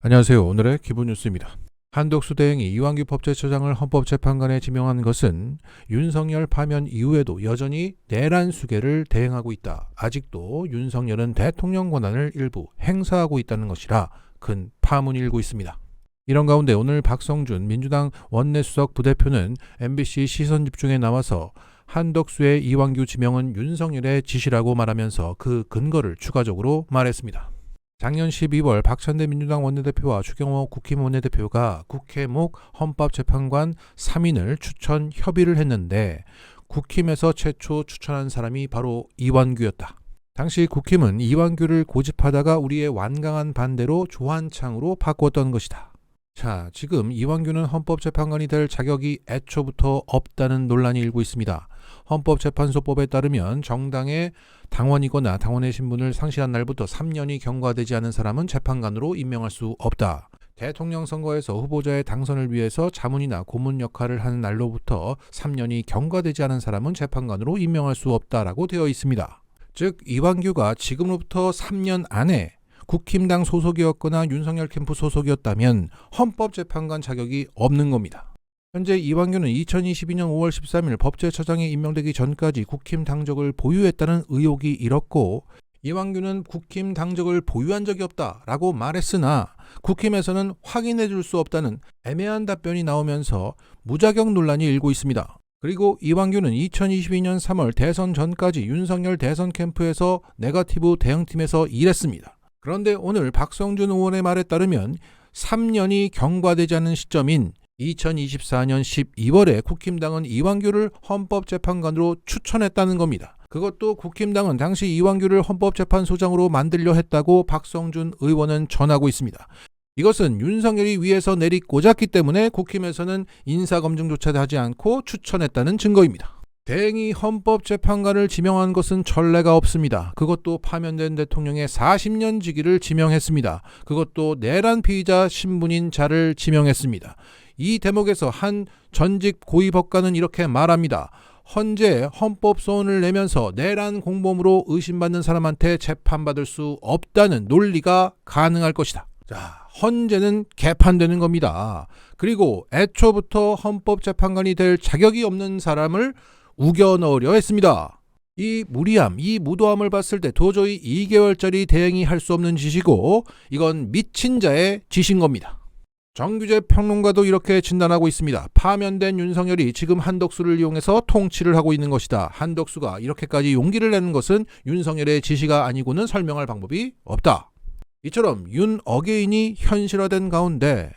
안녕하세요. 오늘의 기본 뉴스입니다. 한덕수 대행이 이완규 법제처장을 헌법재판관에 지명한 것은 윤석열 파면 이후에도 여전히 내란 수계를 대행하고 있다. 아직도 윤석열은 대통령 권한을 일부 행사하고 있다는 것이라 큰 파문이 일고 있습니다. 이런 가운데 오늘 박성준 민주당 원내수석 부대표는 MBC 시선집중에 나와서 한덕수의 이완규 지명은 윤석열의 지시라고 말하면서 그 근거를 추가적으로 말했습니다. 작년 12월 박찬대 민주당 원내대표와 추경호 국힘 원내대표가 국회목 헌법재판관 3인을 추천 협의를 했는데 국힘에서 최초 추천한 사람이 바로 이완규였다. 당시 국힘은 이완규를 고집하다가 우리의 완강한 반대로 조한창으로 바꾸었던 것이다. 자, 지금 이완규는 헌법재판관이 될 자격이 애초부터 없다는 논란이 일고 있습니다. 헌법재판소법에 따르면 정당의 당원이거나 당원의 신분을 상실한 날부터 3년이 경과되지 않은 사람은 재판관으로 임명할 수 없다. 대통령 선거에서 후보자의 당선을 위해서 자문이나 고문 역할을 하는 날로부터 3년이 경과되지 않은 사람은 재판관으로 임명할 수 없다라고 되어 있습니다. 즉 이완규가 지금으로부터 3년 안에 국힘당 소속이었거나 윤석열 캠프 소속이었다면 헌법재판관 자격이 없는 겁니다. 현재 이완규는 2022년 5월 13일 법제처장에 임명되기 전까지 국힘 당적을 보유했다는 의혹이 일었고 이완규는 국힘 당적을 보유한 적이 없다라고 말했으나 국힘에서는 확인해 줄 수 없다는 애매한 답변이 나오면서 무자격 논란이 일고 있습니다. 그리고 이완규는 2022년 3월 대선 전까지 윤석열 대선 캠프에서 네거티브 대응팀에서 일했습니다. 그런데 오늘 박성준 의원의 말에 따르면 3년이 경과되지 않은 시점인 2024년 12월에 국힘당은 이완규를 헌법재판관으로 추천했다는 겁니다. 그것도 국힘당은 당시 이완규를 헌법재판소장으로 만들려 했다고 박성준 의원은 전하고 있습니다. 이것은 윤석열이 위에서 내리꽂았기 때문에 국힘에서는 인사검증조차 하지 않고 추천했다는 증거입니다. 대행이 헌법재판관을 지명한 것은 전례가 없습니다. 그것도 파면된 대통령의 40년 직위를 지명했습니다. 그것도 내란 피의자 신분인 자를 지명했습니다. 이 대목에서 한 전직 고위법관은 이렇게 말합니다. 헌재 헌법소원을 내면서 내란 공범으로 의심받는 사람한테 재판받을 수 없다는 논리가 가능할 것이다. 자, 헌재는 개판되는 겁니다. 그리고 애초부터 헌법재판관이 될 자격이 없는 사람을 우겨 넣으려 했습니다. 이 무리함, 이 무도함을 봤을 때 도저히 2개월짜리 대행이 할 수 없는 짓이고 이건 미친 자의 짓인 겁니다. 정규재 평론가도 이렇게 진단하고 있습니다. 파면된 윤석열이 지금 한덕수를 이용해서 통치를 하고 있는 것이다. 한덕수가 이렇게까지 용기를 내는 것은 윤석열의 지시가 아니고는 설명할 방법이 없다. 이처럼 윤 어게인이 현실화된 가운데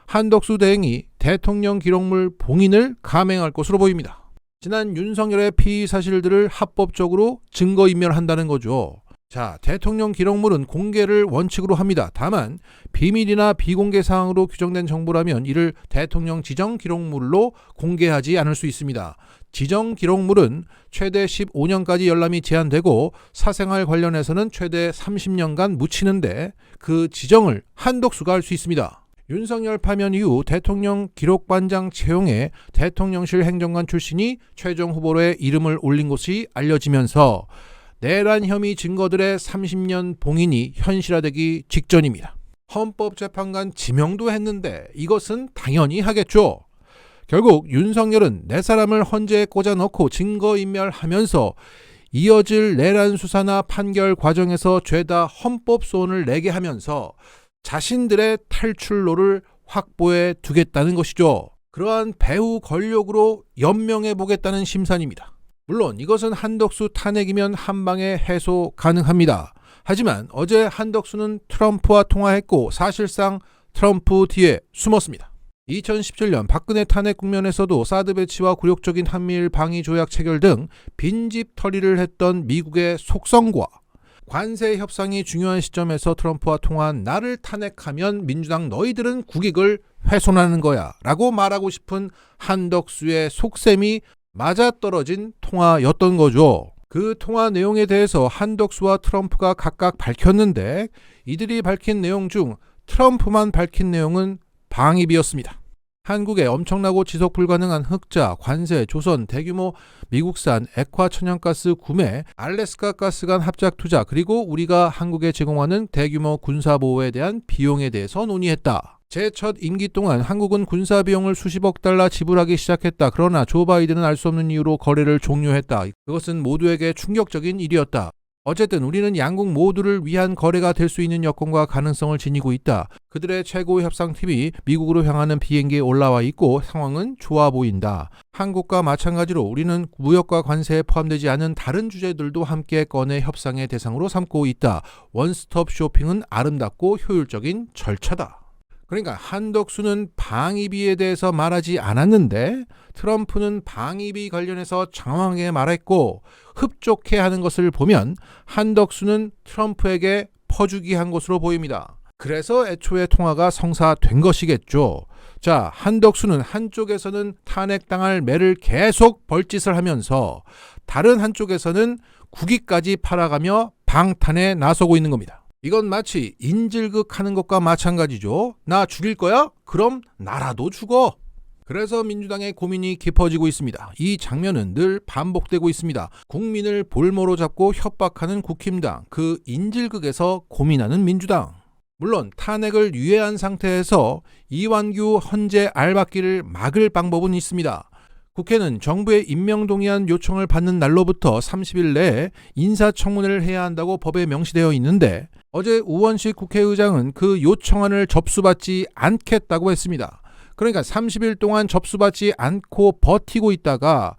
한덕수 대행이 대통령 기록물 봉인을 감행할 것으로 보입니다. 지난 윤석열의 피의 사실들을 합법적으로 증거인멸한다는 거죠. 자, 대통령 기록물은 공개를 원칙으로 합니다. 다만 비밀이나 비공개 사항으로 규정된 정보라면 이를 대통령 지정 기록물로 공개하지 않을 수 있습니다. 지정 기록물은 최대 15년까지 열람이 제한되고 사생활 관련해서는 최대 30년간 묻히는데 그 지정을 한덕수가 할 수 있습니다. 윤석열 파면 이후 대통령 기록반장 채용에 대통령실 행정관 출신이 최종 후보로의 이름을 올린 것이 알려지면서 내란 혐의 증거들의 30년 봉인이 현실화되기 직전입니다. 헌법재판관 지명도 했는데 이것은 당연히 하겠죠. 결국 윤석열은 내 사람을 헌재에 꽂아넣고 증거인멸하면서 이어질 내란 수사나 판결 과정에서 죄다 헌법소원을 내게 하면서 자신들의 탈출로를 확보해 두겠다는 것이죠. 그러한 배후 권력으로 연명해 보겠다는 심산입니다. 물론 이것은 한덕수 탄핵이면 한방에 해소 가능합니다. 하지만 어제 한덕수는 트럼프와 통화했고 사실상 트럼프 뒤에 숨었습니다. 2017년 박근혜 탄핵 국면에서도 사드 배치와 굴욕적인 한미일 방위 조약 체결 등 빈집 털이를 했던 미국의 속성과 관세 협상이 중요한 시점에서 트럼프와 통화한 나를 탄핵하면 민주당 너희들은 국익을 훼손하는 거야 라고 말하고 싶은 한덕수의 속셈이 맞아떨어진 통화였던 거죠. 그 통화 내용에 대해서 한덕수와 트럼프가 각각 밝혔는데 이들이 밝힌 내용 중 트럼프만 밝힌 내용은 방입이었습니다. 한국에 엄청나고 지속 불가능한 흑자, 관세, 조선, 대규모 미국산 액화 천연가스 구매, 알래스카 가스관 합작 투자, 그리고 우리가 한국에 제공하는 대규모 군사보호에 대한 비용에 대해서 논의했다. 제 첫 임기 동안 한국은 군사 비용을 수십억 달러 지불하기 시작했다. 그러나 조 바이든은 알 수 없는 이유로 거래를 종료했다. 그것은 모두에게 충격적인 일이었다. 어쨌든 우리는 양국 모두를 위한 거래가 될 수 있는 여건과 가능성을 지니고 있다. 그들의 최고 협상팀이 미국으로 향하는 비행기에 올라와 있고 상황은 좋아 보인다. 한국과 마찬가지로 우리는 무역과 관세에 포함되지 않은 다른 주제들도 함께 꺼내 협상의 대상으로 삼고 있다. 원스톱 쇼핑은 아름답고 효율적인 절차다. 그러니까 한덕수는 방위비에 대해서 말하지 않았는데 트럼프는 방위비 관련해서 장황하게 말했고, 흡족해 하는 것을 보면 한덕수는 트럼프에게 퍼주기 한 것으로 보입니다. 그래서 애초에 통화가 성사된 것이겠죠. 자, 한덕수는 한쪽에서는 탄핵당할 매를 계속 벌짓을 하면서 다른 한쪽에서는 국위까지 팔아가며 방탄에 나서고 있는 겁니다. 이건 마치 인질극 하는 것과 마찬가지죠. 나 죽일 거야? 그럼 나라도 죽어. 그래서 민주당의 고민이 깊어지고 있습니다. 이 장면은 늘 반복되고 있습니다. 국민을 볼모로 잡고 협박하는 국힘당, 그 인질극에서 고민하는 민주당. 물론 탄핵을 유예한 상태에서 이완규 헌재 알박기를 막을 방법은 있습니다. 국회는 정부의 임명동의안 요청을 받는 날로부터 30일 내에 인사청문회를 해야 한다고 법에 명시되어 있는데, 어제 우원식 국회의장은 그 요청안을 접수받지 않겠다고 했습니다. 그러니까 30일 동안 접수받지 않고 버티고 있다가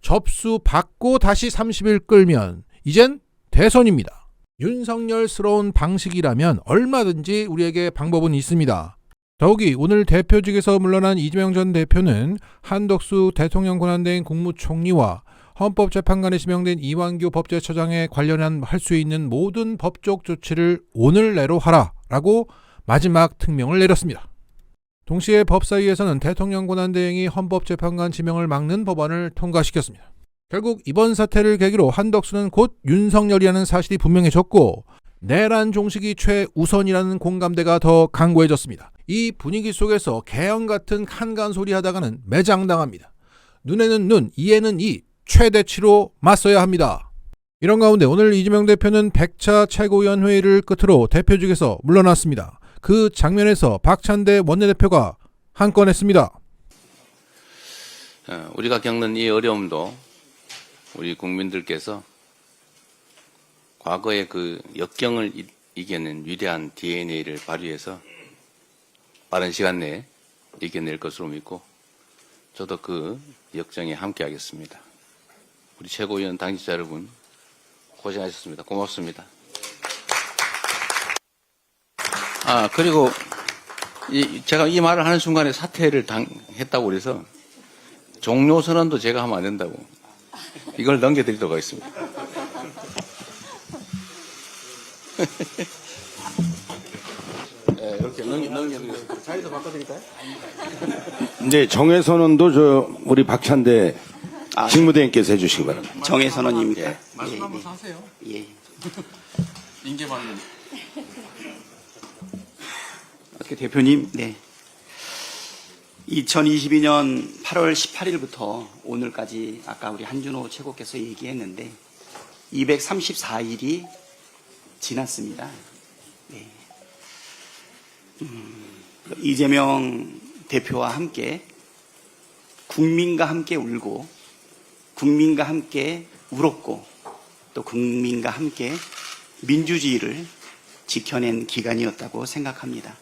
접수받고 다시 30일 끌면 이젠 대선입니다. 윤석열스러운 방식이라면 얼마든지 우리에게 방법은 있습니다. 더욱이 오늘 대표직에서 물러난 이재명 전 대표는 한덕수 대통령 권한대행 국무총리와 헌법재판관에 지명된 이완규 법제처장에 관련한 할 수 있는 모든 법적 조치를 오늘 내로 하라라고 마지막 특명을 내렸습니다. 동시에 법사위에서는 대통령 권한대행이 헌법재판관 지명을 막는 법안을 통과시켰습니다. 결국 이번 사태를 계기로 한덕수는 곧 윤석열이라는 사실이 분명해졌고, 내란 종식이 최우선이라는 공감대가 더 강고해졌습니다. 이 분위기 속에서 개헌 같은 칸간 소리 하다가는 매장당합니다. 눈에는 눈, 이에는 이, 최대치로 맞서야 합니다. 이런 가운데 오늘 이재명 대표는 100차 최고위원회의를 끝으로 대표직에서 물러났습니다. 그 장면에서 박찬대 원내대표가 한 건 했습니다. 우리가 겪는 이 어려움도 우리 국민들께서 과거의 그 역경을 이겨낸 위대한 DNA를 발휘해서 빠른 시간 내에 이겨낼 것으로 믿고, 저도 그 역정에 함께하겠습니다. 우리 최고위원 당직자 여러분 고생하셨습니다. 고맙습니다. 그리고 제가 이 말을 하는 순간에 사퇴를 했다고 그래서 종료 선언도 제가 하면 안 된다고 이걸 넘겨드리도록 하겠습니다. 네, 이렇게 넘겨드리겠습니다. 자리도 바꿔드릴까요? 네, 정회선언도 우리 박찬대 직무대행께서 해주시기 바랍니다. 정회선언입니까? 예. 말씀 한번 하세요. 예. 인계받는. 대표님, 네. 2022년 8월 18일부터 오늘까지 아까 우리 한준호 최고께서 얘기했는데 234일이 지났습니다. 네. 이재명 대표와 함께 국민과 함께 울고 국민과 함께 울었고 또 국민과 함께 민주주의를 지켜낸 기간이었다고 생각합니다.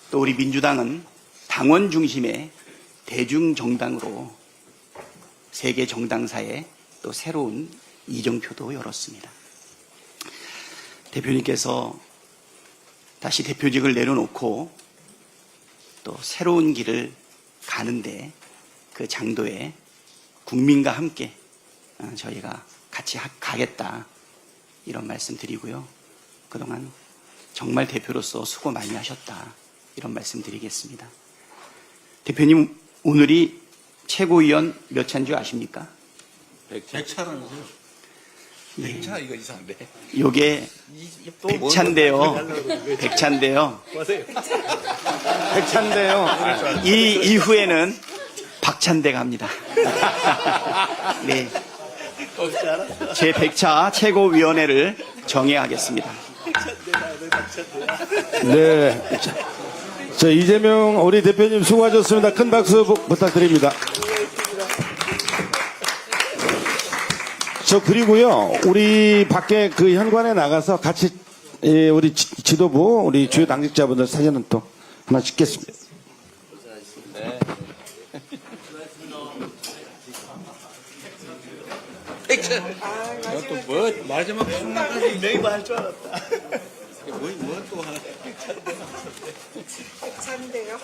또 우리 민주당은 당원 중심의 대중정당으로 세계 정당사에 또 새로운 이정표도 열었습니다. 대표님께서 다시 대표직을 내려놓고 또 새로운 길을 가는데 그 장도에 국민과 함께 저희가 같이 가겠다 이런 말씀 드리고요. 그동안 정말 대표로서 수고 많이 하셨다 이런 말씀 드리겠습니다. 대표님, 오늘이 최고위원 몇 차인 줄 아십니까? 100차라면서요? 자, 이거 이상한데. 요게 백차인데요. 백차인데요. 백찬데요. 이 이후에는 박찬대 갑니다. 네. 제 백차 최고위원회를 정해하겠습니다. 네. 자, 이재명 우리 대표님 수고하셨습니다. 큰 박수 부탁드립니다. 저 그리고요, 우리 밖에 그 현관에 나가서 같이 우리 지도부, 우리 주요 당직자분들 사진은 또 하나 찍겠습니다. 또 뭐, 마지막 순간까지 네이버 할 줄 알았다. 뭐 또 하나. 백찬데요.